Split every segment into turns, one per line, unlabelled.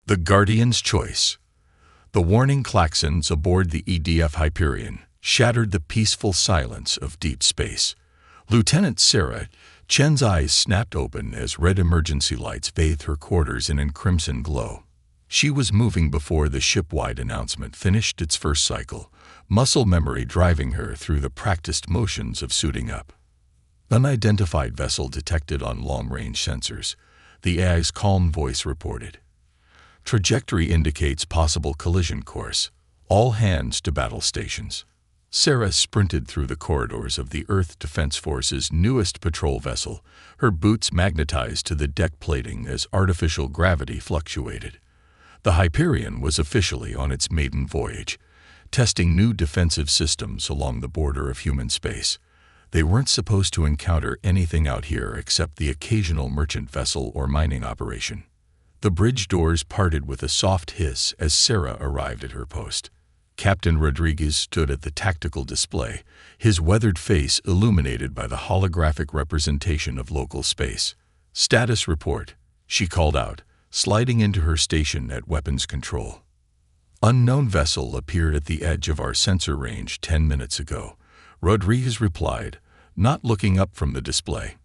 The Guardian's Choice. The warning klaxons aboard the EDF Hyperion shattered the peaceful silence of deep space. Lieutenant Sarah Chen's eyes snapped open as red emergency lights bathed her quarters in a crimson glow. She was moving before the ship-wide announcement finished its first cycle, muscle memory driving her through the practiced motions of suiting up. Unidentified vessel detected on long-range sensors, the AI's calm voice reported. Trajectory indicates possible collision course. All hands to battle stations. Sarah sprinted through the corridors of the Earth Defense Force's newest patrol vessel, her boots magnetized to the deck plating as artificial gravity fluctuated. The Hyperion was officially on its maiden voyage, testing new defensive systems along the border of human space. They weren't supposed to encounter anything out here except the occasional merchant vessel or mining operation. The bridge doors parted with a soft hiss as Sarah arrived at her post. Captain Rodriguez stood at the tactical display, his weathered face illuminated by the holographic representation of local space. "Status report," she called out, sliding into her station at weapons control. "Unknown vessel appeared at the edge of our sensor range 10 minutes ago," Rodriguez replied, not looking up from the display.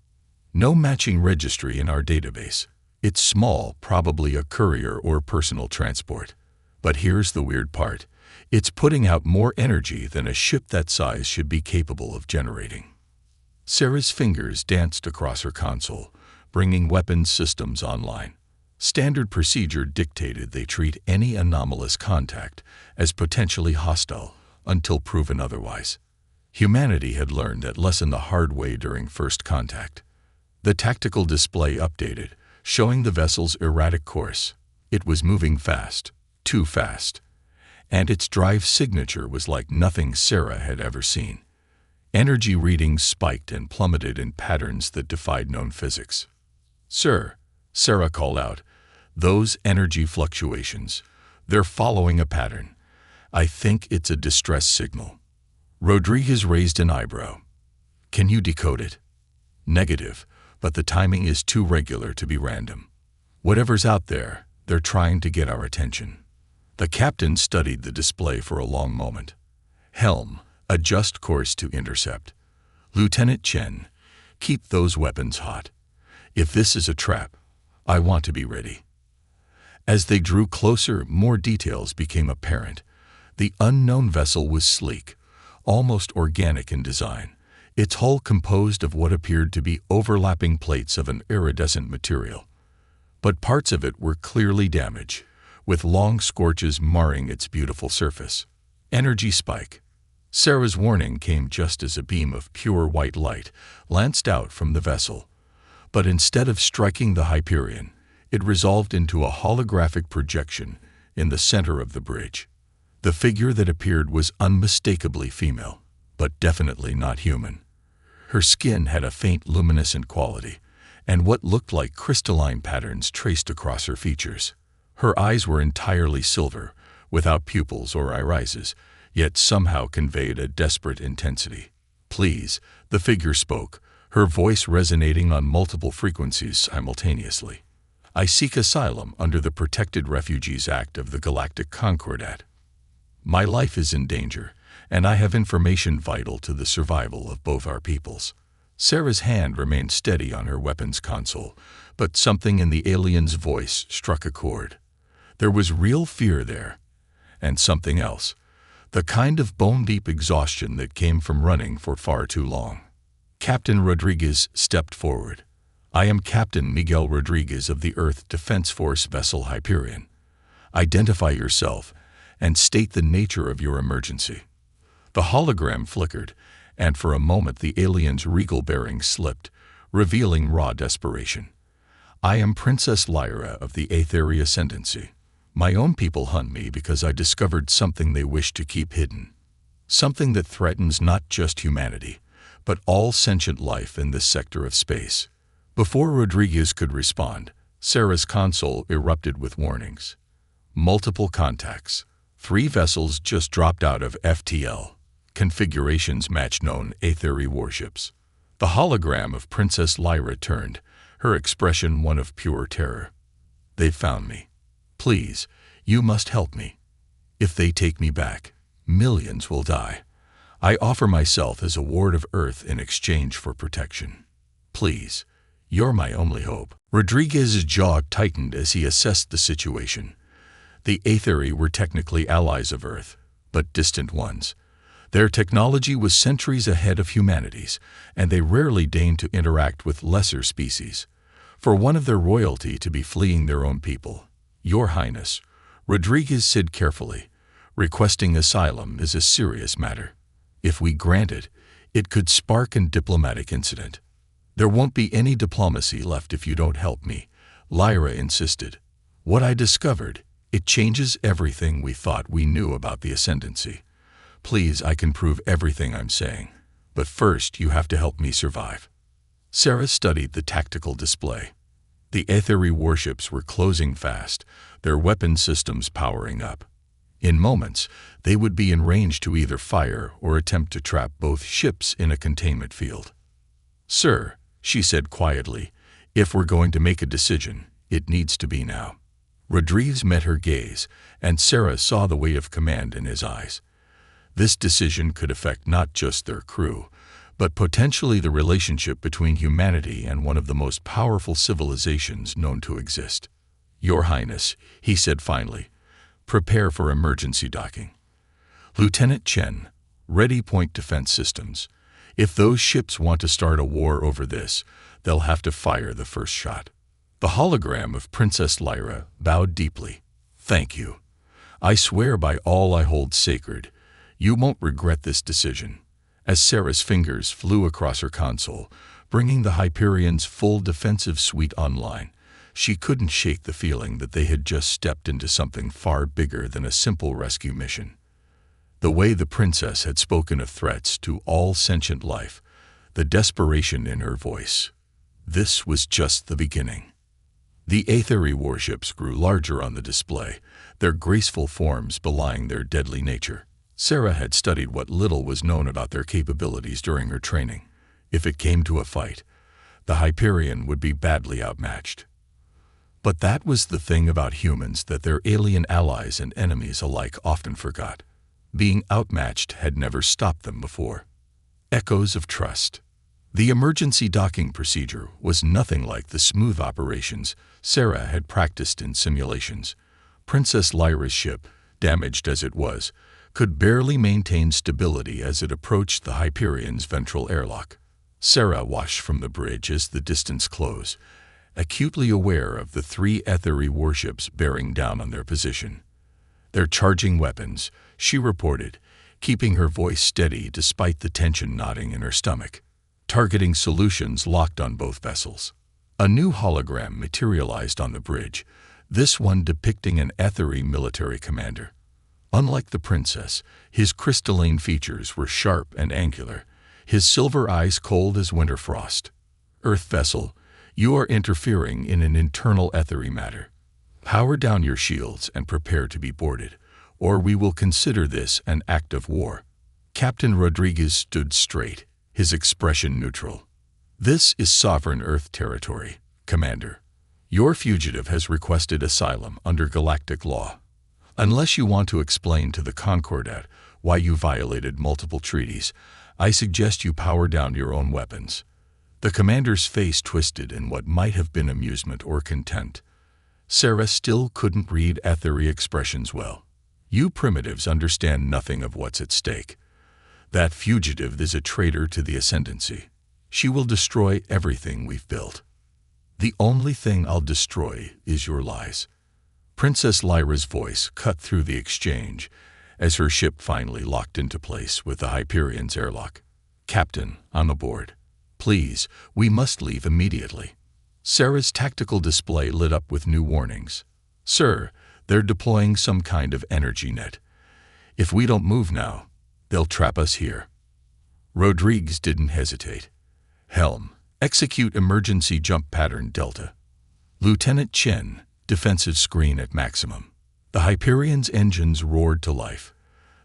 "No matching registry in our database. It's small, probably a courier or personal transport. But here's the weird part. It's putting out more energy than a ship that size should be capable of generating." Sarah's fingers danced across her console, bringing weapons systems online. Standard procedure dictated they treat any anomalous contact as potentially hostile until proven otherwise. Humanity had learned that lesson the hard way during first contact. The tactical display updated, showing the vessel's erratic course. It was moving fast, too fast. And its drive signature was like nothing Sarah had ever seen. Energy readings spiked and plummeted in patterns that defied known physics. "Sir," Sarah called out, "those energy fluctuations, they're following a pattern. I think it's a distress signal." Rodriguez raised an eyebrow. "Can you decode it?" "Negative, but the timing is too regular to be random. Whatever's out there, they're trying to get our attention." The captain studied the display for a long moment. "Helm, adjust course to intercept. Lieutenant Chen, keep those weapons hot. If this is a trap, I want to be ready." As they drew closer, more details became apparent. The unknown vessel was sleek, almost organic in design, its hull composed of what appeared to be overlapping plates of an iridescent material. But parts of it were clearly damaged, with long scorches marring its beautiful surface. Energy spike. Sarah's warning came just as a beam of pure white light lanced out from the vessel. But instead of striking the Hyperion, it resolved into a holographic projection in the center of the bridge. The figure that appeared was unmistakably female, but definitely not human. Her skin had a faint luminescent quality, and what looked like crystalline patterns traced across her features. Her eyes were entirely silver, without pupils or irises, yet somehow conveyed a desperate intensity. "Please," the figure spoke, her voice resonating on multiple frequencies simultaneously. "I seek asylum under the Protected Refugees Act of the Galactic Concordat. My life is in danger, and I have information vital to the survival of both our peoples." Sarah's hand remained steady on her weapons console, but something in the alien's voice struck a chord. There was real fear there, and something else, the kind of bone-deep exhaustion that came from running for far too long. Captain Rodriguez stepped forward. "I am Captain Miguel Rodriguez of the Earth Defense Force vessel Hyperion. Identify yourself and state the nature of your emergency." The hologram flickered, and for a moment the alien's regal bearing slipped, revealing raw desperation. "I am Princess Lyra of the Aetheri Ascendancy. My own people hunt me because I discovered something they wish to keep hidden. Something that threatens not just humanity, but all sentient life in this sector of space." Before Rodriguez could respond, Sarah's console erupted with warnings. "Multiple contacts. 3 vessels just dropped out of FTL. Configurations match known Aetheri warships." The hologram of Princess Lyra turned, her expression one of pure terror. "They found me. Please, you must help me. If they take me back, millions will die. I offer myself as a ward of Earth in exchange for protection. Please, you're my only hope." Rodriguez's jaw tightened as he assessed the situation. The Aetheri were technically allies of Earth, but distant ones. Their technology was centuries ahead of humanity's, and they rarely deigned to interact with lesser species. For one of their royalty to be fleeing their own people, "Your Highness," Rodriguez said carefully, "requesting asylum is a serious matter. If we grant it, it could spark a diplomatic incident." "There won't be any diplomacy left if you don't help me," Lyra insisted. "What I discovered, it changes everything we thought we knew about the Ascendancy. Please, I can prove everything I'm saying. But first, you have to help me survive." Sarah studied the tactical display. The Aetheri warships were closing fast, their weapon systems powering up. In moments, they would be in range to either fire or attempt to trap both ships in a containment field. "Sir," she said quietly, "if we're going to make a decision, it needs to be now." Rodriguez met her gaze, and Sarah saw the weight of command in his eyes. This decision could affect not just their crew, but potentially the relationship between humanity and one of the most powerful civilizations known to exist. "Your Highness," he said finally, "prepare for emergency docking." "Lieutenant Chen, ready point defense systems. If those ships want to start a war over this, they'll have to fire the first shot." The hologram of Princess Lyra bowed deeply. "Thank you. I swear by all I hold sacred, you won't regret this decision." As Sarah's fingers flew across her console, bringing the Hyperion's full defensive suite online, she couldn't shake the feeling that they had just stepped into something far bigger than a simple rescue mission. The way the princess had spoken of threats to all sentient life, the desperation in her voice. This was just the beginning. The Aetheri warships grew larger on the display, their graceful forms belying their deadly nature. Sarah had studied what little was known about their capabilities during her training. If it came to a fight, the Hyperion would be badly outmatched. But that was the thing about humans that their alien allies and enemies alike often forgot. Being outmatched had never stopped them before. Echoes of trust. The emergency docking procedure was nothing like the smooth operations Sarah had practiced in simulations. Princess Lyra's ship, damaged as it was, could barely maintain stability as it approached the Hyperion's ventral airlock. Sarah watched from the bridge as the distance closed, acutely aware of the 3 Aetheri warships bearing down on their position. "They're charging weapons," she reported, keeping her voice steady despite the tension knotting in her stomach. Targeting solutions locked on both vessels. A new hologram materialized on the bridge, this one depicting an Aetheri military commander. Unlike the princess, his crystalline features were sharp and angular, his silver eyes cold as winter frost. "Earth vessel, you are interfering in an internal Aetheri matter. Power down your shields and prepare to be boarded, or we will consider this an act of war." Captain Rodriguez stood straight, his expression neutral. "This is sovereign Earth territory, Commander. Your fugitive has requested asylum under galactic law. Unless you want to explain to the Concordat why you violated multiple treaties, I suggest you power down your own weapons." The commander's face twisted in what might have been amusement or contempt. Sarah still couldn't read Aetheri expressions well. "You primitives understand nothing of what's at stake. That fugitive is a traitor to the Ascendancy. She will destroy everything we've built. The only thing I'll destroy is your lies." Princess Lyra's voice cut through the exchange as her ship finally locked into place with the Hyperion's airlock. "Captain, I'm aboard. Please, we must leave immediately." Sarah's tactical display lit up with new warnings. "Sir, they're deploying some kind of energy net. If we don't move now, they'll trap us here." Rodriguez didn't hesitate. "Helm, execute emergency jump pattern Delta. Lieutenant Chen, defensive screen at maximum." The Hyperion's engines roared to life,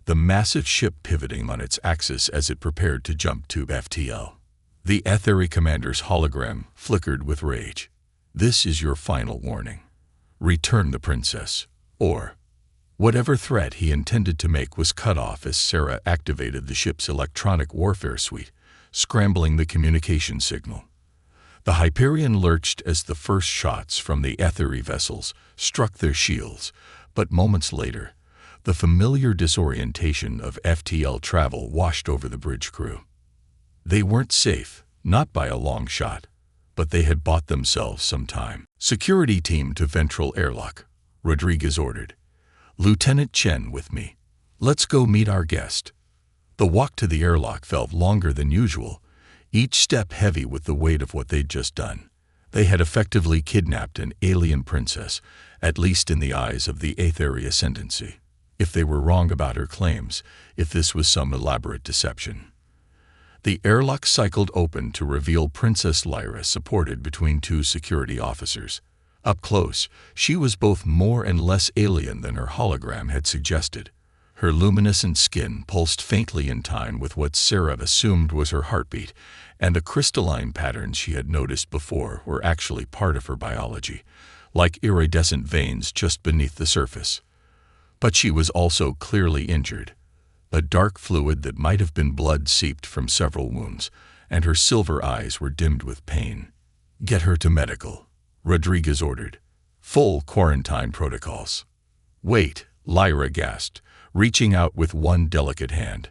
the massive ship pivoting on its axis as it prepared to jump to FTL. The Aetheri commander's hologram flickered with rage. "This is your final warning. return the princess, or whatever threat he intended to make was cut off as Sarah activated the ship's electronic warfare suite, scrambling the communication signal. The Hyperion lurched as the first shots from the ethery vessels struck their shields, but moments later, the familiar disorientation of FTL travel washed over the bridge crew. They weren't safe, not by a long shot, but they had bought themselves some time. "Security team to ventral airlock," Rodriguez ordered. "Lieutenant Chen with me. Let's go meet our guest." The walk to the airlock felt longer than usual, each step heavy with the weight of what they'd just done. They had effectively kidnapped an alien princess, at least in the eyes of the Aetheri Ascendancy. If they were wrong about her claims, if this was some elaborate deception. The airlock cycled open to reveal Princess Lyra supported between two security officers. Up close, she was both more and less alien than her hologram had suggested. Her luminescent skin pulsed faintly in time with what Sarah assumed was her heartbeat, and the crystalline patterns she had noticed before were actually part of her biology, like iridescent veins just beneath the surface. But she was also clearly injured. A dark fluid that might have been blood seeped from several wounds, and her silver eyes were dimmed with pain. "Get her to medical," Rodriguez ordered. "Full quarantine protocols." "Wait," Lyra gasped, reaching out with one delicate hand.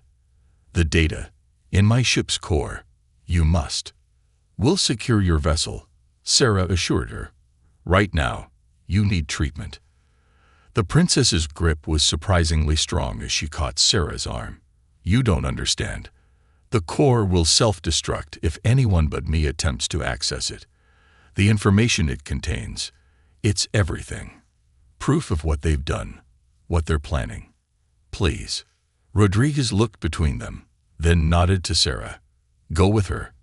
"The data. In my ship's core. You must." "We'll secure your vessel," Sarah assured her. "Right now, you need treatment." The princess's grip was surprisingly strong as she caught Sarah's arm. "You don't understand. The core will self-destruct if anyone but me attempts to access it. The information it contains, it's everything. Proof of what they've done, what they're planning. Please." Rodriguez looked between them, then nodded to Sarah. "Go with her.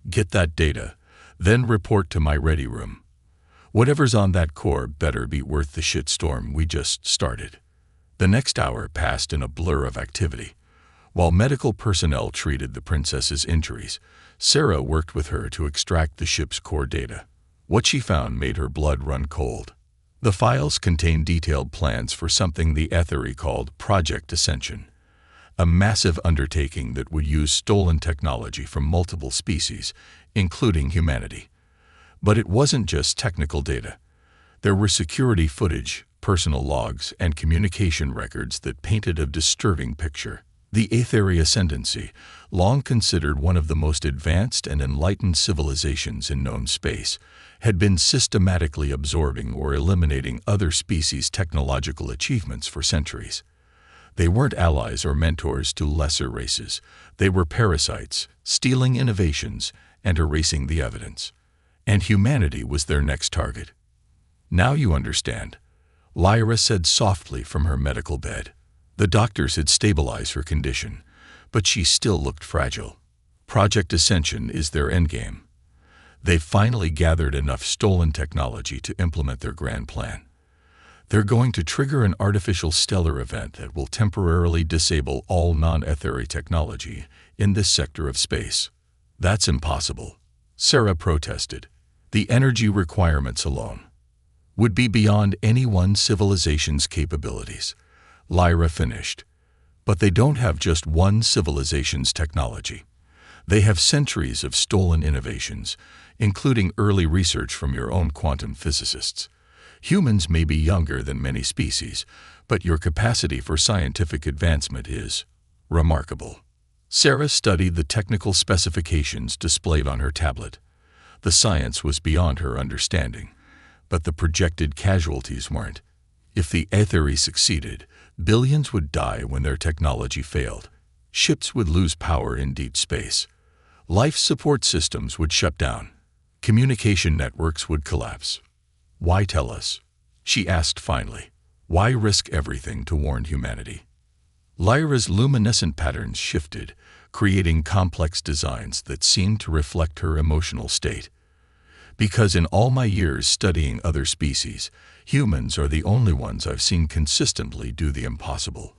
Get that data, then report to my ready room. Whatever's on that core better be worth the shitstorm we just started." The next hour passed in a blur of activity. While medical personnel treated the princess's injuries, Sarah worked with her to extract the ship's core data. What she found made her blood run cold. The files contained detailed plans for something the Aetheri called Project Ascension, a massive undertaking that would use stolen technology from multiple species, including humanity. But it wasn't just technical data. There were security footage, personal logs, and communication records that painted a disturbing picture. The Aetheri Ascendancy, long considered one of the most advanced and enlightened civilizations in known space, had been systematically absorbing or eliminating other species' technological achievements for centuries. They weren't allies or mentors to lesser races. They were parasites, stealing innovations and erasing the evidence. And humanity was their next target. "Now you understand," Lyra said softly from her medical bed. The doctors had stabilized her condition, but she still looked fragile. Project Ascension is their endgame. They've finally gathered enough stolen technology to implement their grand plan. They're going to trigger an artificial stellar event that will temporarily disable all non-Aetheri technology in this sector of space. "That's impossible," Sarah protested. "The energy requirements alone would be beyond any one civilization's capabilities," Lyra finished. "But they don't have just one civilization's technology. They have centuries of stolen innovations, including early research from your own quantum physicists. Humans may be younger than many species, but your capacity for scientific advancement is remarkable." Sarah studied the technical specifications displayed on her tablet. The science was beyond her understanding, but the projected casualties weren't. If the Aetheri succeeded, billions would die when their technology failed. Ships would lose power in deep space. Life support systems would shut down. Communication networks would collapse. "Why tell us?" she asked finally. "Why risk everything to warn humanity?" Lyra's luminescent patterns shifted, creating complex designs that seemed to reflect her emotional state. "Because in all my years studying other species, humans are the only ones I've seen consistently do the impossible.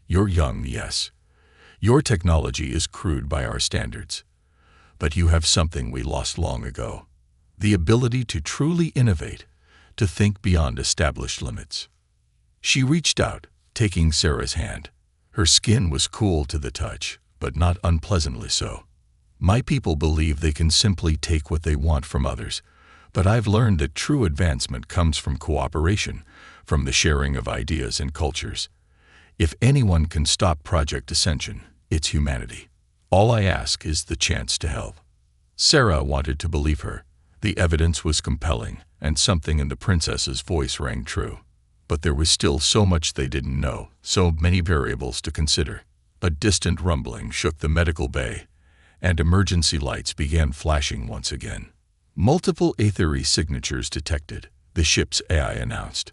You're young, yes. Your technology is crude by our standards. But you have something we lost long ago. The ability to truly innovate, to think beyond established limits. She reached out, taking Sarah's hand. Her skin was cool to the touch, but not unpleasantly so. My people believe they can simply take what they want from others, but I've learned that true advancement comes from cooperation, from the sharing of ideas and cultures. If anyone can stop Project Ascension, it's humanity. All I ask is the chance to help. Sarah wanted to believe her. The evidence was compelling, and something in the princess's voice rang true. But there was still so much they didn't know, so many variables to consider. A distant rumbling shook the medical bay, and emergency lights began flashing once again. Multiple Aethery signatures detected, the ship's AI announced.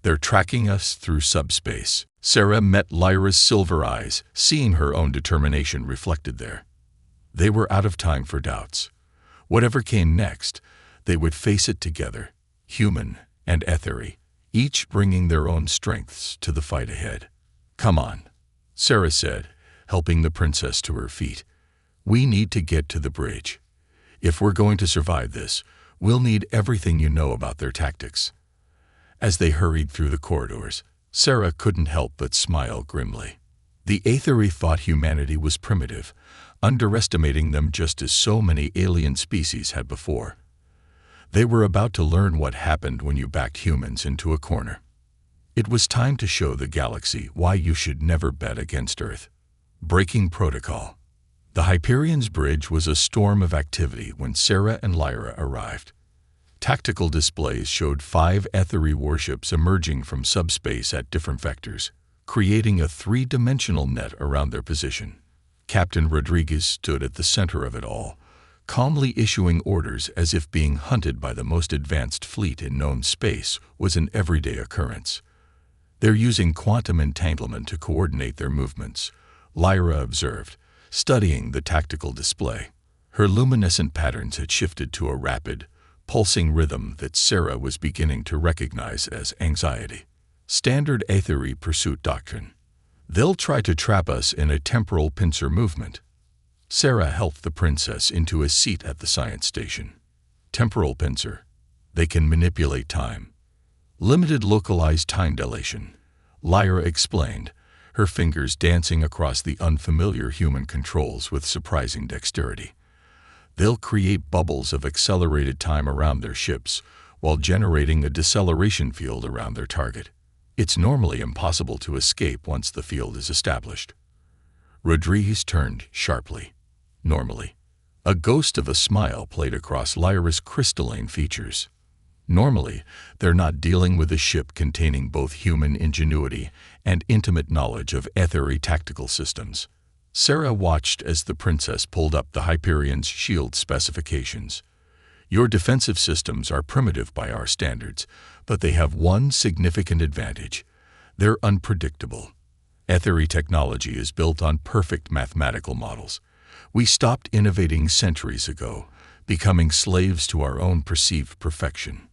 They're tracking us through subspace. Sarah met Lyra's silver eyes, seeing her own determination reflected there. They were out of time for doubts. Whatever came next, they would face it together, human and Aethery, each bringing their own strengths to the fight ahead. Come on, Sarah said, helping the princess to her feet. We need to get to the bridge. If we're going to survive this, we'll need everything you know about their tactics. As they hurried through the corridors, Sarah couldn't help but smile grimly. The Aethery thought humanity was primitive, underestimating them just as so many alien species had before. They were about to learn what happened when you backed humans into a corner. It was time to show the galaxy why you should never bet against Earth. Breaking protocol. The Hyperion's bridge was a storm of activity when Sarah and Lyra arrived. Tactical displays showed 5 Aethery warships emerging from subspace at different vectors, creating a 3-dimensional net around their position. Captain Rodriguez stood at the center of it all, calmly issuing orders as if being hunted by the most advanced fleet in known space was an everyday occurrence. They're using quantum entanglement to coordinate their movements, Lyra observed, studying the tactical display. Her luminescent patterns had shifted to a rapid, pulsing rhythm that Sarah was beginning to recognize as anxiety. Standard Aethery pursuit doctrine. They'll try to trap us in a temporal pincer movement. Sarah helped the princess into a seat at the science station. Temporal pincer. They can manipulate time. Limited localized time dilation, Lyra explained, her fingers dancing across the unfamiliar human controls with surprising dexterity. They'll create bubbles of accelerated time around their ships while generating a deceleration field around their target. It's normally impossible to escape once the field is established. Rodriguez turned sharply. Normally. A ghost of a smile played across Lyra's crystalline features. Normally, they're not dealing with a ship containing both human ingenuity and intimate knowledge of Aethery tactical systems. Sarah watched as the princess pulled up the Hyperion's shield specifications. Your defensive systems are primitive by our standards, but they have one significant advantage. They're unpredictable. Aethery technology is built on perfect mathematical models. We stopped innovating centuries ago, becoming slaves to our own perceived perfection.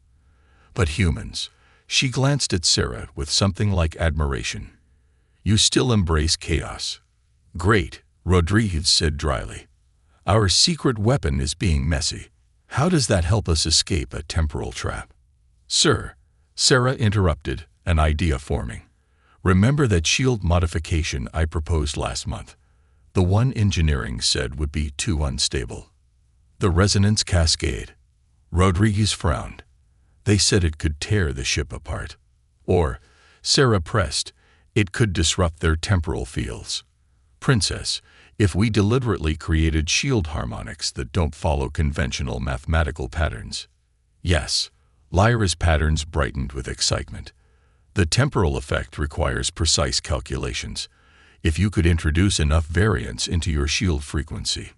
But humans, she glanced at Sarah with something like admiration. You still embrace chaos. Great, Rodriguez said dryly. Our secret weapon is being messy. How does that help us escape a temporal trap? Sir, Sarah interrupted, an idea forming. Remember that shield modification I proposed last month? The one engineering said would be too unstable. The resonance cascade. Rodriguez frowned. They said it could tear the ship apart. Or, Sarah pressed, it could disrupt their temporal fields. Princess, if we deliberately created shield harmonics that don't follow conventional mathematical patterns. Yes, Lyra's patterns brightened with excitement. The temporal effect requires precise calculations. If you could introduce enough variance into your shield frequency,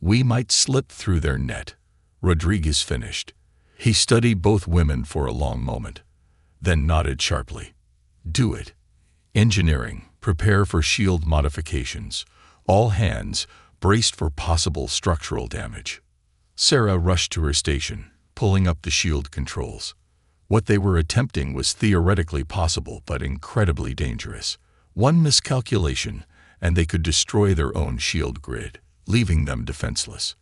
we might slip through their net. Rodriguez finished. He studied both women for a long moment, then nodded sharply. Do it. Engineering, prepare for shield modifications. All hands braced for possible structural damage. Sarah rushed to her station, pulling up the shield controls. What they were attempting was theoretically possible but incredibly dangerous. One miscalculation, and they could destroy their own shield grid, leaving them defenseless.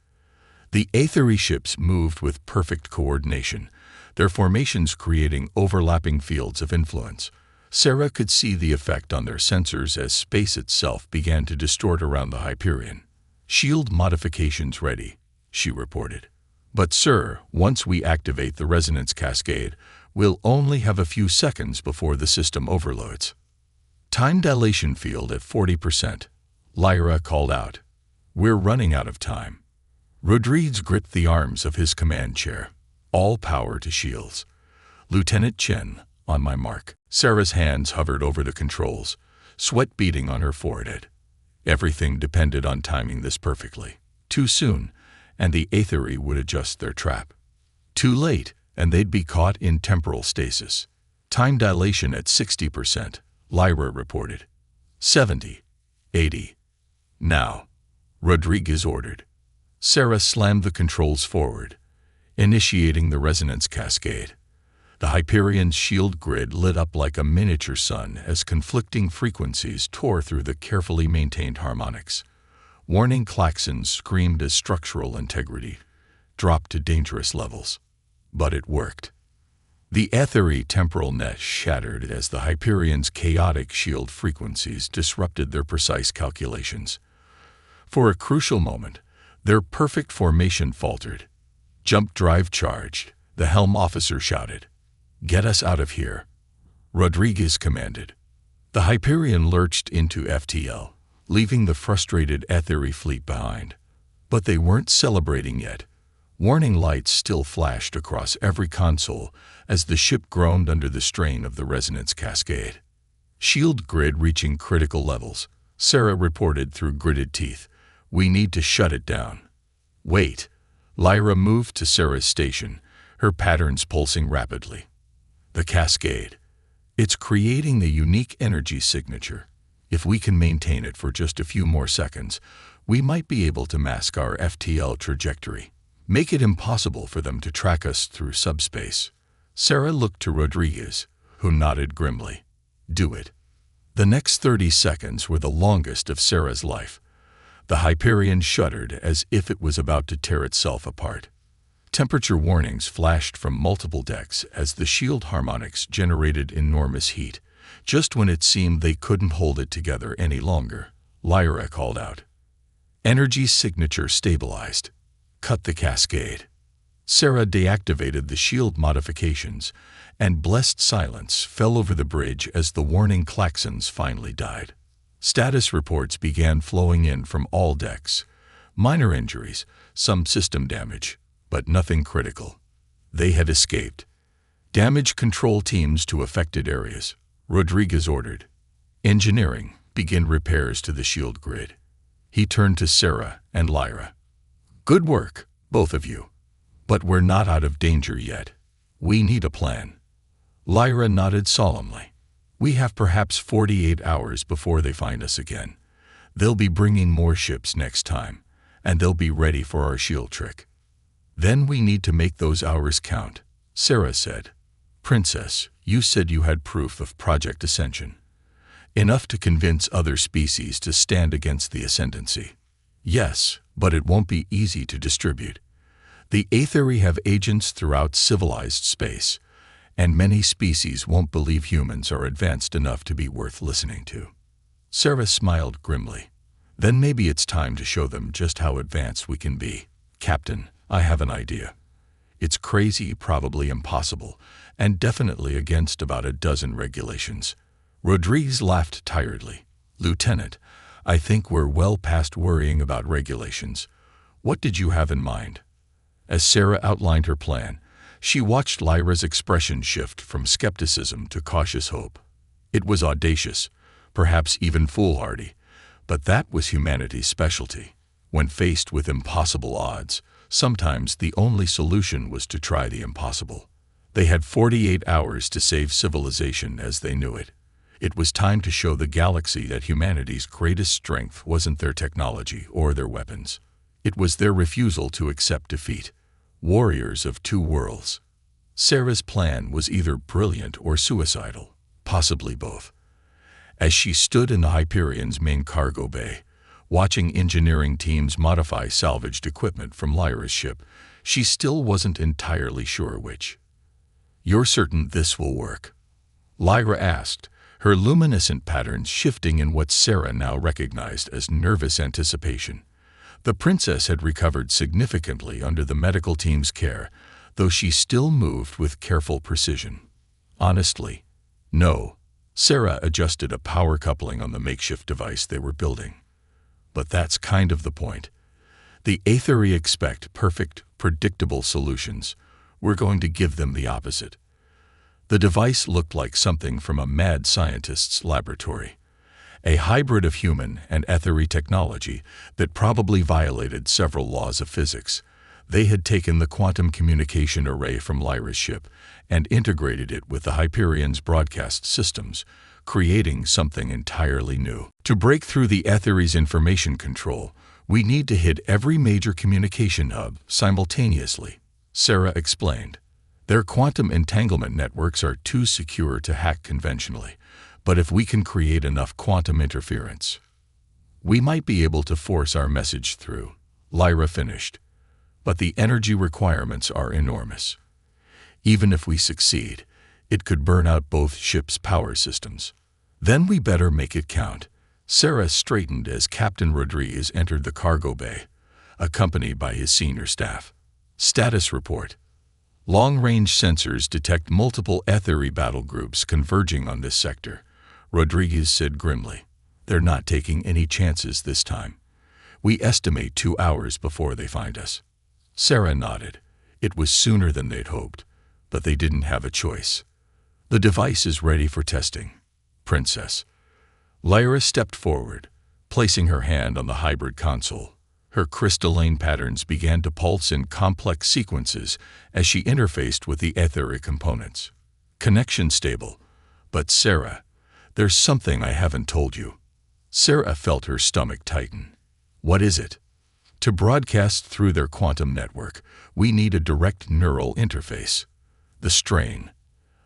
The Aethery ships moved with perfect coordination, their formations creating overlapping fields of influence. Sarah could see the effect on their sensors as space itself began to distort around the Hyperion. "Shield modifications ready," she reported. "But sir, once we activate the resonance cascade, we'll only have a few seconds before the system overloads." "Time dilation field at 40%, Lyra called out. "We're running out of time." Rodriguez gripped the arms of his command chair. "All power to shields. Lieutenant Chen, on my mark." Sarah's hands hovered over the controls, sweat beading on her forehead. Everything depended on timing this perfectly. Too soon, and the Aethery would adjust their trap. Too late, and they'd be caught in temporal stasis. "Time dilation at 60%, Lyra reported. 70, 80. "Now," Rodriguez ordered. Sarah slammed the controls forward, initiating the resonance cascade. The Hyperion's shield grid lit up like a miniature sun as conflicting frequencies tore through the carefully maintained harmonics. Warning klaxons screamed as structural integrity dropped to dangerous levels. But it worked. The Aethery temporal net shattered as the Hyperion's chaotic shield frequencies disrupted their precise calculations. For a crucial moment, their perfect formation faltered. "Jump drive charged," the helm officer shouted. "Get us out of here," Rodriguez commanded. The Hyperion lurched into FTL, leaving the frustrated Aethery fleet behind. But they weren't celebrating yet. Warning lights still flashed across every console as the ship groaned under the strain of the resonance cascade. "Shield grid reaching critical levels," Sarah reported through gritted teeth. "We need to shut it down." "Wait." Lyra moved to Sarah's station, her patterns pulsing rapidly. "The cascade. It's creating the unique energy signature. If we can maintain it for just a few more seconds, we might be able to mask our FTL trajectory. Make it impossible for them to track us through subspace." Sarah looked to Rodriguez, who nodded grimly. "Do it." The next 30 seconds were the longest of Sarah's life. The Hyperion shuddered as if it was about to tear itself apart. Temperature warnings flashed from multiple decks as the shield harmonics generated enormous heat. Just when it seemed they couldn't hold it together any longer, Lyra called out. "Energy signature stabilized. Cut the cascade." Sarah deactivated the shield modifications, and blessed silence fell over the bridge as the warning klaxons finally died. Status reports began flowing in from all decks. Minor injuries, some system damage, but nothing critical. They had escaped. "Damage control teams to affected areas," Rodriguez ordered. "Engineering, begin repairs to the shield grid." He turned to Sarah and Lyra. "Good work, both of you. But we're not out of danger yet. We need a plan." Lyra nodded solemnly. "We have perhaps 48 hours before they find us again. They'll be bringing more ships next time, and they'll be ready for our shield trick. Then we need to make those hours count," Sarah said. "Princess, you said you had proof of Project Ascension. Enough to convince other species to stand against the ascendancy." "Yes, but it won't be easy to distribute. The Aethery have agents throughout civilized space, and many species won't believe humans are advanced enough to be worth listening to." Sarah smiled grimly. "Then maybe it's time to show them just how advanced we can be. Captain, I have an idea. It's crazy, probably impossible, and definitely against about a dozen regulations." Rodriguez laughed tiredly. "Lieutenant, I think we're well past worrying about regulations. What did you have in mind?" As Sarah outlined her plan, she watched Lyra's expression shift from skepticism to cautious hope. It was audacious, perhaps even foolhardy, but that was humanity's specialty. When faced with impossible odds, sometimes the only solution was to try the impossible. They had 48 hours to save civilization as they knew it. It was time to show the galaxy that humanity's greatest strength wasn't their technology or their weapons. It was their refusal to accept defeat. Warriors of two worlds. Sarah's plan was either brilliant or suicidal, possibly both. As she stood in the Hyperion's main cargo bay, watching engineering teams modify salvaged equipment from Lyra's ship, she still wasn't entirely sure which. "You're certain this will work?" Lyra asked, her luminescent patterns shifting in what Sarah now recognized as nervous anticipation. The princess had recovered significantly under the medical team's care, though she still moved with careful precision. "Honestly, no." Sarah adjusted a power coupling on the makeshift device they were building. "But that's kind of the point. The Aetheri expect perfect, predictable solutions. We're going to give them the opposite." The device looked like something from a mad scientist's laboratory. A hybrid of human and Aetheri technology that probably violated several laws of physics. They had taken the quantum communication array from Lyra's ship and integrated it with the Hyperion's broadcast systems, creating something entirely new. "To break through the Aetheri's information control, we need to hit every major communication hub simultaneously," Sarah explained. "Their quantum entanglement networks are too secure to hack conventionally, but if we can create enough quantum interference, we might be able to force our message through," Lyra finished. "But the energy requirements are enormous. Even if we succeed, it could burn out both ships' power systems. Then we better make it count." Sarah straightened as Captain Rodriguez entered the cargo bay, accompanied by his senior staff. "Status report. Long-range sensors detect multiple Aetheri battle groups converging on this sector," Rodriguez said grimly. "They're not taking any chances this time. We estimate 2 hours before they find us." Sarah nodded. It was sooner than they'd hoped, but they didn't have a choice. "The device is ready for testing, Princess." Lyra stepped forward, placing her hand on the hybrid console. Her crystalline patterns began to pulse in complex sequences as she interfaced with the Aetheri components. "Connection stable. But Sarah, there's something I haven't told you." Sarah felt her stomach tighten. "What is it?" "To broadcast through their quantum network, we need a direct neural interface." The strain.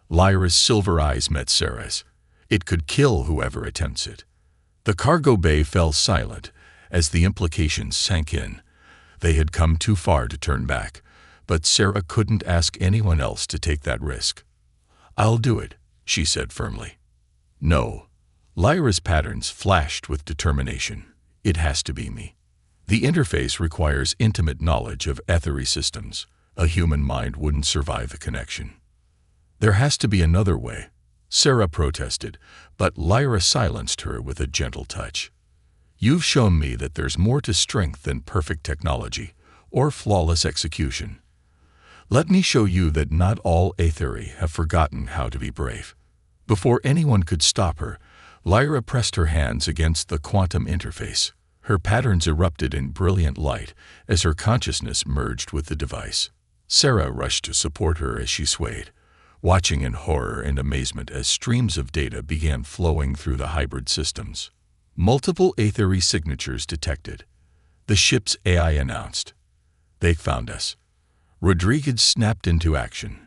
Lyra's silver eyes met Sarah's. "It could kill whoever attempts it." The cargo bay fell silent as the implications sank in. They had come too far to turn back, but Sarah couldn't ask anyone else to take that risk. "I'll do it," she said firmly. "No." Lyra's patterns flashed with determination. "It has to be me. The interface requires intimate knowledge of Aetheri systems. A human mind wouldn't survive the connection." "There has to be another way," Sarah protested, but Lyra silenced her with a gentle touch. "You've shown me that there's more to strength than perfect technology or flawless execution. Let me show you that not all Aetheri have forgotten how to be brave." Before anyone could stop her, Lyra pressed her hands against the quantum interface. Her patterns erupted in brilliant light as her consciousness merged with the device. Sarah rushed to support her as she swayed, watching in horror and amazement as streams of data began flowing through the hybrid systems. Multiple Aetheri signatures detected. The ship's AI announced. "They found us." Rodriguez snapped into action.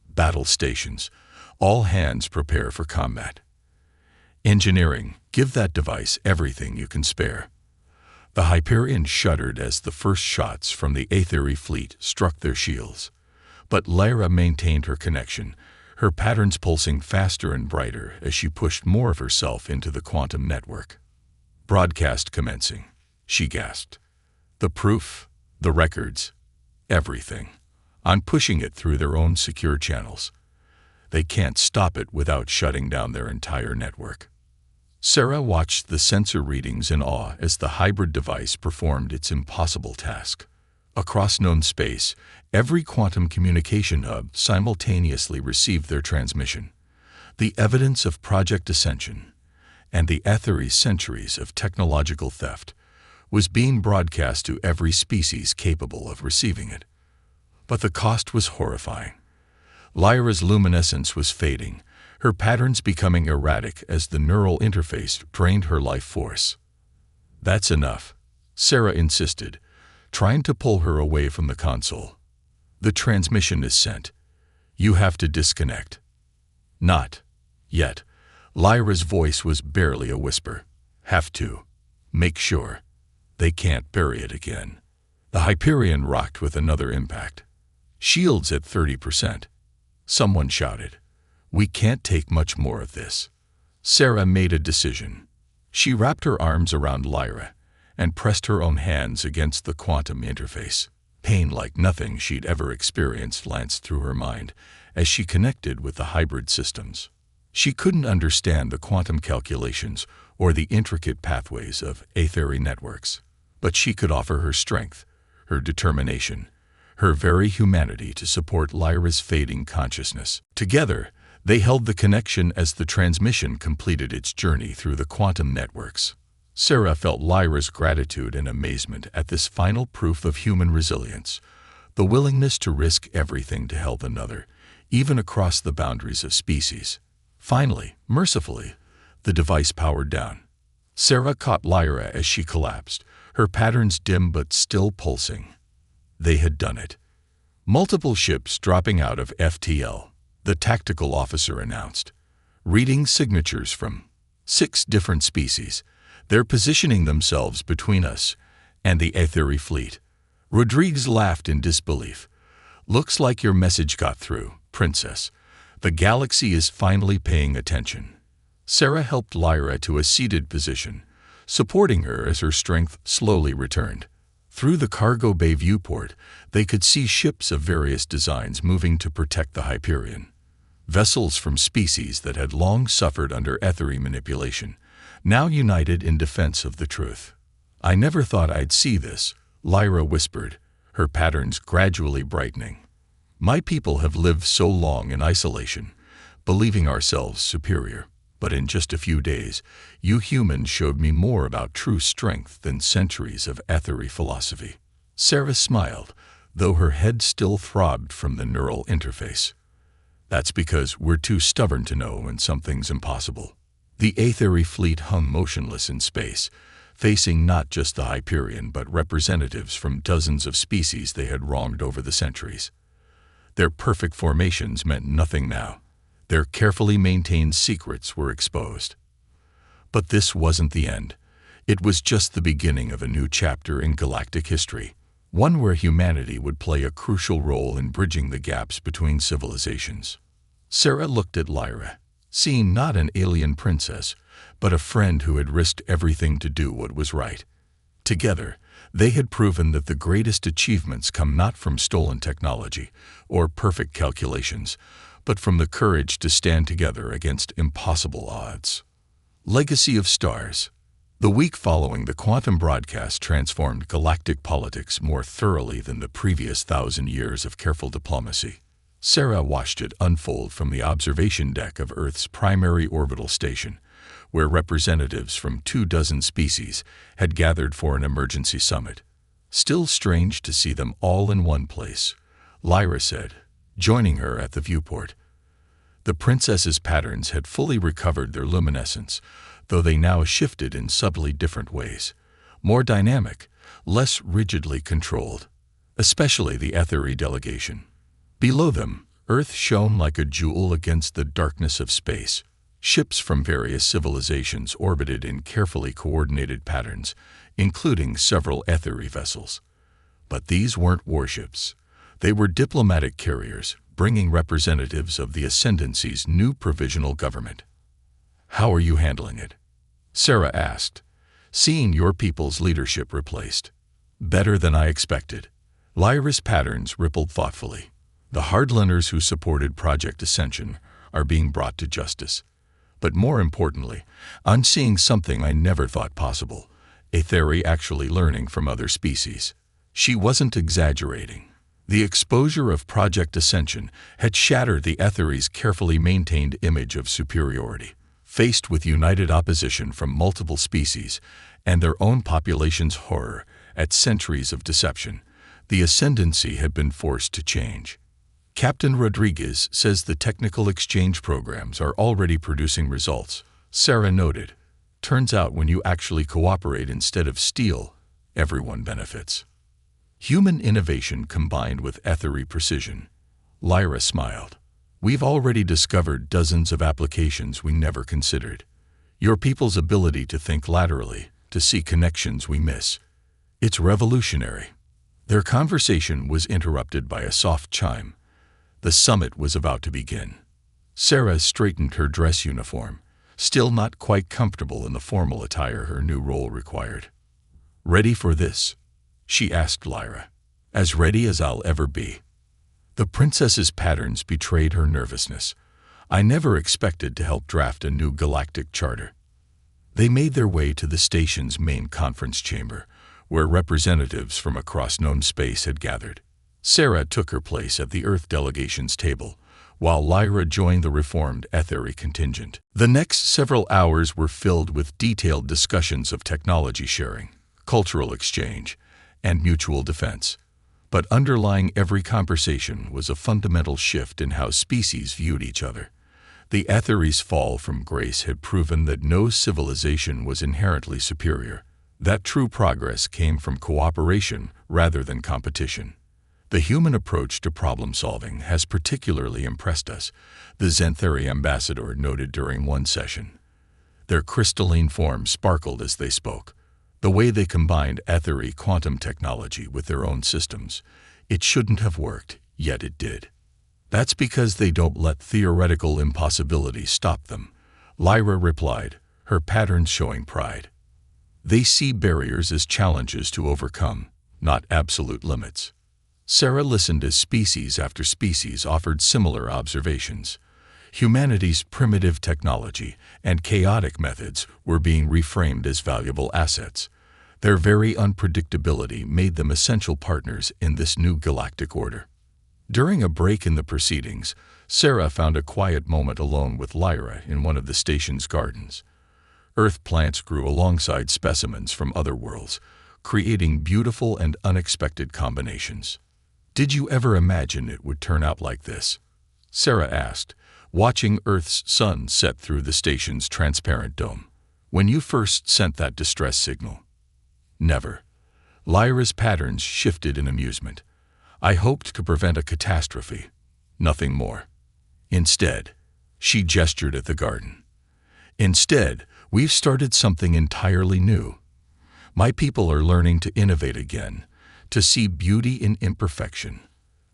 "Battle stations. All hands prepare for combat. Engineering, give that device everything you can spare." The Hyperion shuddered as the first shots from the Aetheri fleet struck their shields. But Lyra maintained her connection, her patterns pulsing faster and brighter as she pushed more of herself into the quantum network. "Broadcast commencing," she gasped. "The proof, the records, everything. I'm pushing it through their own secure channels. They can't stop it without shutting down their entire network." Sarah watched the sensor readings in awe as the hybrid device performed its impossible task. Across known space, every quantum communication hub simultaneously received their transmission. The evidence of Project Ascension and the Aetheri's centuries of technological theft was being broadcast to every species capable of receiving it. But the cost was horrifying. Lyra's luminescence was fading, her patterns becoming erratic as the neural interface drained her life force. "That's enough," Sarah insisted, trying to pull her away from the console. "The transmission is sent. You have to disconnect." "Not yet." Lyra's voice was barely a whisper. "Have to. Make sure. They can't bury it again." The Hyperion rocked with another impact. "Shields at 30%. Someone shouted. "We can't take much more of this." Sarah made a decision. She wrapped her arms around Lyra and pressed her own hands against the quantum interface. Pain like nothing she'd ever experienced lanced through her mind as she connected with the hybrid systems. She couldn't understand the quantum calculations or the intricate pathways of aetheric networks, but she could offer her strength, her determination, her very humanity to support Lyra's fading consciousness. Together, they held the connection as the transmission completed its journey through the quantum networks. Sarah felt Lyra's gratitude and amazement at this final proof of human resilience, the willingness to risk everything to help another, even across the boundaries of species. Finally, mercifully, the device powered down. Sarah caught Lyra as she collapsed, her patterns dim but still pulsing. They had done it. Multiple ships dropping out of FTL, the tactical officer announced. Reading signatures from 6 different species, they're positioning themselves between us and the aetheric fleet. Rodriguez laughed in disbelief. "Looks like your message got through, Princess. The galaxy is finally paying attention." Sarah helped Lyra to a seated position, supporting her as her strength slowly returned. Through the cargo bay viewport, they could see ships of various designs moving to protect the Hyperion. Vessels from species that had long suffered under aetheric manipulation, now united in defense of the truth. "I never thought I'd see this," Lyra whispered, her patterns gradually brightening. "My people have lived so long in isolation, believing ourselves superior. But in just a few days, you humans showed me more about true strength than centuries of aetheric philosophy." Sarah smiled, though her head still throbbed from the neural interface. "That's because we're too stubborn to know when something's impossible." The aetheric fleet hung motionless in space, facing not just the Hyperion but representatives from dozens of species they had wronged over the centuries. Their perfect formations meant nothing now. Their carefully maintained secrets were exposed. But this wasn't the end. It was just the beginning of a new chapter in galactic history, one where humanity would play a crucial role in bridging the gaps between civilizations. Sarah looked at Lyra, seeing not an alien princess, but a friend who had risked everything to do what was right. Together, they had proven that the greatest achievements come not from stolen technology or perfect calculations, but from the courage to stand together against impossible odds. Legacy of Stars. The week following the quantum broadcast transformed galactic politics more thoroughly than the previous 1,000 years of careful diplomacy. Sarah watched it unfold from the observation deck of Earth's primary orbital station, where representatives from 24 species had gathered for an emergency summit. "Still strange to see them all in one place," Lyra said, joining her at the viewport. The princess's patterns had fully recovered their luminescence, though they now shifted in subtly different ways, more dynamic, less rigidly controlled, especially the aetheric delegation. Below them, Earth shone like a jewel against the darkness of space. Ships from various civilizations orbited in carefully coordinated patterns, including several aetheric vessels. But these weren't warships. They were diplomatic carriers, bringing representatives of the Ascendancy's new provisional government. "How are you handling it?" Sarah asked, seeing your people's leadership replaced. "Better than I expected." Lyra's patterns rippled thoughtfully. "The hardliners who supported Project Ascension are being brought to justice. But more importantly, I'm seeing something I never thought possible, aetheric actually learning from other species." She wasn't exaggerating. The exposure of Project Ascension had shattered the aetheric's carefully maintained image of superiority. Faced with united opposition from multiple species and their own population's horror at centuries of deception, the Ascendancy had been forced to change. "Captain Rodriguez says the technical exchange programs are already producing results," Sarah noted. "Turns out when you actually cooperate instead of steal, everyone benefits." Human innovation combined with aetheric precision. Lyra smiled. "We've already discovered dozens of applications we never considered. Your people's ability to think laterally, to see connections we miss. It's revolutionary." Their conversation was interrupted by a soft chime. The summit was about to begin. Sarah straightened her dress uniform, still not quite comfortable in the formal attire her new role required. "Ready for this?" she asked Lyra. "As ready as I'll ever be." The princess's patterns betrayed her nervousness. "I never expected to help draft a new galactic charter." They made their way to the station's main conference chamber, where representatives from across known space had gathered. Sarah took her place at the Earth delegation's table, while Lyra joined the reformed Etheri contingent. The next several hours were filled with detailed discussions of technology sharing, cultural exchange, and mutual defense. But underlying every conversation was a fundamental shift in how species viewed each other. The Etheri's fall from grace had proven that no civilization was inherently superior, that true progress came from cooperation rather than competition. The human approach to problem-solving has particularly impressed us, the Xantheri ambassador noted during one session. Their crystalline forms sparkled as they spoke. The way they combined Etheri quantum technology with their own systems. It shouldn't have worked, yet it did. "That's because they don't let theoretical impossibilities stop them," Lyra replied, her patterns showing pride. "They see barriers as challenges to overcome, not absolute limits." Sarah listened as species after species offered similar observations. Humanity's primitive technology and chaotic methods were being reframed as valuable assets. Their very unpredictability made them essential partners in this new galactic order. During a break in the proceedings, Sarah found a quiet moment alone with Lyra in one of the station's gardens. Earth plants grew alongside specimens from other worlds, creating beautiful and unexpected combinations. "Did you ever imagine it would turn out like this?" Sarah asked, watching Earth's sun set through the station's transparent dome. "When you first sent that distress signal?" "Never." Lyra's patterns shifted in amusement. "I hoped to prevent a catastrophe, nothing more. Instead," she gestured at the garden. "Instead, we've started something entirely new. My people are learning to innovate again, to see beauty in imperfection.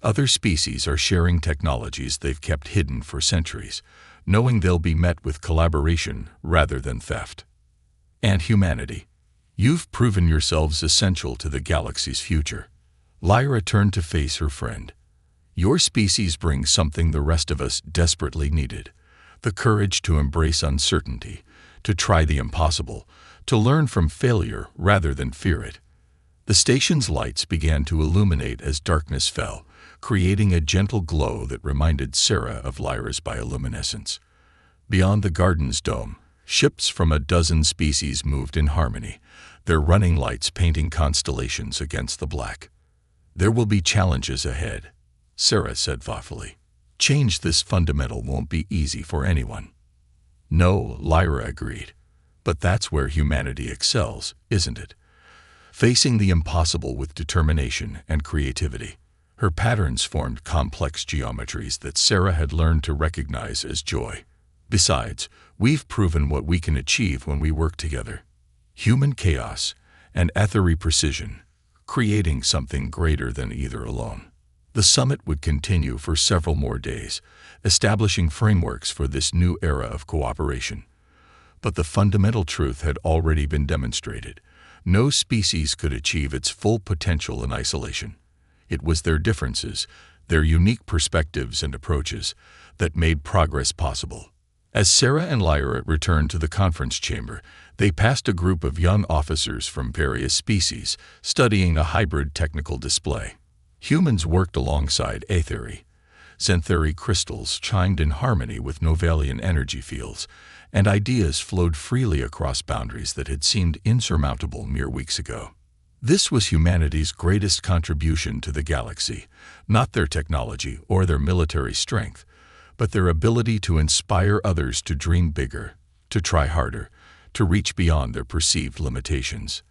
Other species are sharing technologies they've kept hidden for centuries, knowing they'll be met with collaboration rather than theft. And humanity, you've proven yourselves essential to the galaxy's future." Lyra turned to face her friend. "Your species brings something the rest of us desperately needed: the courage to embrace uncertainty, to try the impossible, to learn from failure rather than fear it." The station's lights began to illuminate as darkness fell, creating a gentle glow that reminded Sarah of Lyra's bioluminescence. Beyond the garden's dome, ships from a dozen species moved in harmony, their running lights painting constellations against the black. "There will be challenges ahead," Sarah said thoughtfully. "Change this fundamental won't be easy for anyone." "No," Lyra agreed. "But that's where humanity excels, isn't it? Facing the impossible with determination and creativity." Her patterns formed complex geometries that Sarah had learned to recognize as joy. "Besides, we've proven what we can achieve when we work together. Human chaos and Etheri precision, creating something greater than either alone." The summit would continue for several more days, establishing frameworks for this new era of cooperation. But the fundamental truth had already been demonstrated. No species could achieve its full potential in isolation. It was their differences, their unique perspectives and approaches, that made progress possible. As Sarah and Lyra returned to the conference chamber, they passed a group of young officers from various species, studying a hybrid technical display. Humans worked alongside Etheri. Xantheri crystals chimed in harmony with Novalian energy fields, and ideas flowed freely across boundaries that had seemed insurmountable mere weeks ago. This was humanity's greatest contribution to the galaxy, not their technology or their military strength, but their ability to inspire others to dream bigger, to try harder, to reach beyond their perceived limitations.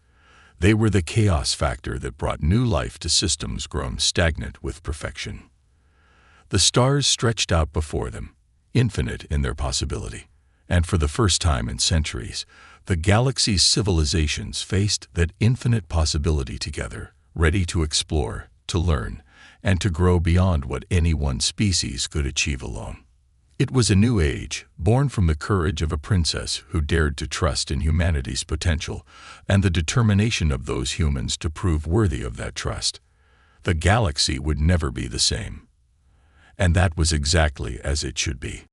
They were the chaos factor that brought new life to systems grown stagnant with perfection. The stars stretched out before them, infinite in their possibility, and for the first time in centuries, the galaxy's civilizations faced that infinite possibility together, ready to explore, to learn, and to grow beyond what any one species could achieve alone. It was a new age, born from the courage of a princess who dared to trust in humanity's potential and the determination of those humans to prove worthy of that trust. The galaxy would never be the same. And that was exactly as it should be.